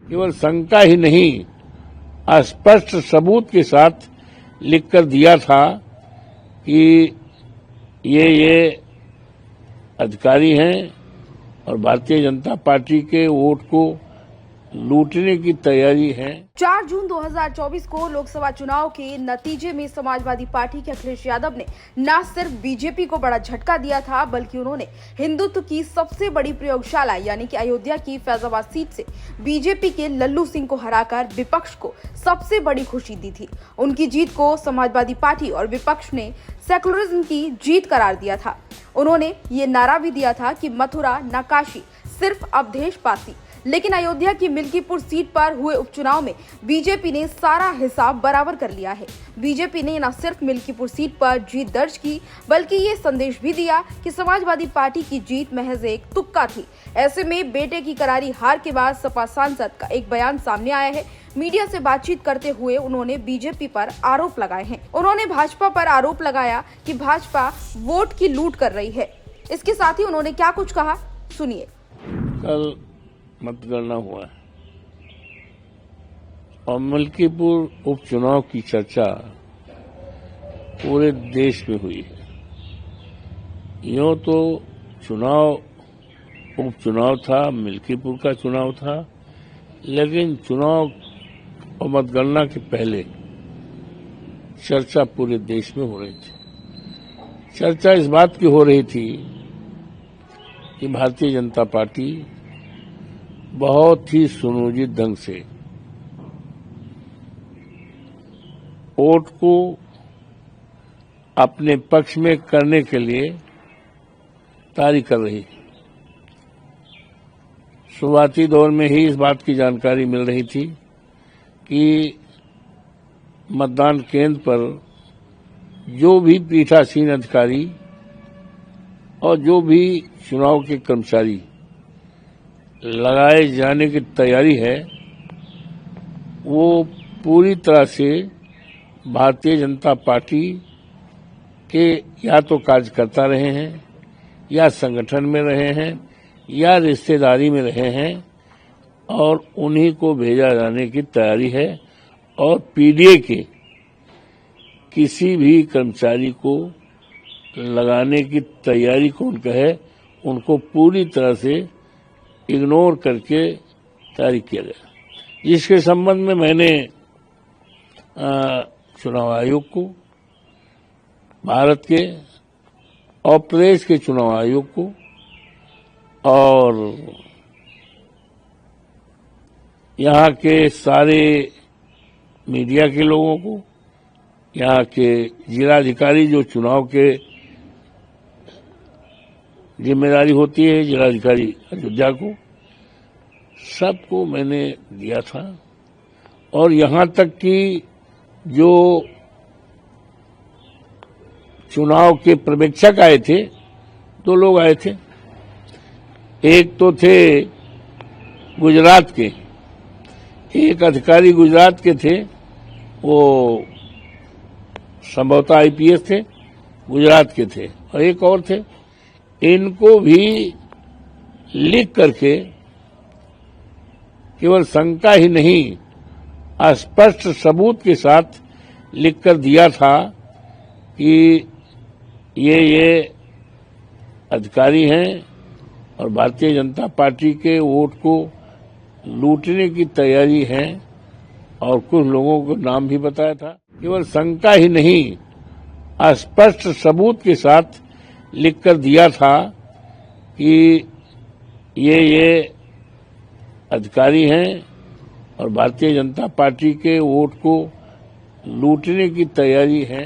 केवल शंका ही नहीं, स्पष्ट सबूत के साथ लिखकर दिया था कि ये अधिकारी हैं और भारतीय जनता पार्टी के वोट को लूटने की तैयारी है। 4 जून 2024 को लोकसभा चुनाव के नतीजे में समाजवादी पार्टी के अखिलेश यादव ने न सिर्फ बीजेपी को बड़ा झटका दिया था, बल्कि उन्होंने हिंदुत्व की सबसे बड़ी प्रयोगशाला यानी कि अयोध्या की फैजाबाद सीट से बीजेपी के लल्लू सिंह को हराकर विपक्ष को सबसे बड़ी खुशी दी थी। उनकी जीत को समाजवादी पार्टी और विपक्ष ने सेकुलरिज्म की जीत करार दिया था। उन्होंने ये नारा भी दिया था कि मथुरा न काशी, सिर्फ अवधेश पासी। लेकिन अयोध्या की मिल्कीपुर सीट पर हुए उपचुनाव में बीजेपी ने सारा हिसाब बराबर कर लिया है। बीजेपी ने न सिर्फ मिल्कीपुर सीट पर जीत दर्ज की, बल्कि ये संदेश भी दिया कि समाजवादी पार्टी की जीत महज एक तुक्का थी। ऐसे में बेटे की करारी हार के बाद सपा सांसद का एक बयान सामने आया है। मीडिया से बातचीत करते हुए उन्होंने बीजेपी पर आरोप लगाए हैं। उन्होंने भाजपा पर आरोप लगाया कि भाजपा वोट की लूट कर रही है। इसके साथ ही उन्होंने क्या कुछ कहा, सुनिए। कल मतगणना हुआ है और मिल्कीपुर उपचुनाव की चर्चा पूरे देश में हुई है। यूं तो उपचुनाव था, मिल्कीपुर का चुनाव था, लेकिन चुनाव और मतगणना के पहले चर्चा पूरे देश में हो रही थी। चर्चा इस बात की हो रही थी कि भारतीय जनता पार्टी बहुत ही सुनियोजित ढंग से वोट को अपने पक्ष में करने के लिए तैयारी कर रही है। शुरुआती दौर में ही इस बात की जानकारी मिल रही थी कि मतदान केंद्र पर जो भी पीठासीन अधिकारी और जो भी चुनाव के कर्मचारी लगाए जाने की तैयारी है, वो पूरी तरह से भारतीय जनता पार्टी के या तो कार्यकर्ता रहे हैं, या संगठन में रहे हैं, या रिश्तेदारी में रहे हैं, और उन्हीं को भेजा जाने की तैयारी है। और पीडीए के किसी भी कर्मचारी को लगाने की तैयारी कौन कहे, उनको पूरी तरह से इग्नोर करके तैयारी किया गया, जिसके संबंध में मैंने चुनाव आयोग को, भारत के और प्रदेश के चुनाव आयोग को और यहाँ के सारे मीडिया के लोगों को, यहाँ के जिलाधिकारी जो चुनाव के जिम्मेदारी होती है, जिलाधिकारी अयोध्या को, सबको मैंने दिया था। और यहाँ तक कि जो चुनाव के पर्यवेक्षक आए थे, 2 लोग आए थे। एक तो थे गुजरात के, एक अधिकारी गुजरात के थे, वो संभवतः आईपीएस थे, गुजरात के थे, और एक और थे। इनको भी लिख करके केवल शंका ही नहीं, स्पष्ट सबूत के साथ लिखकर दिया था कि ये अधिकारी हैं और भारतीय जनता पार्टी के वोट को लूटने की तैयारी है, और कुछ लोगों को नाम भी बताया था। केवल शंका ही नहीं, स्पष्ट सबूत के साथ लिखकर दिया था कि ये अधिकारी हैं और भारतीय जनता पार्टी के वोट को लूटने की तैयारी है।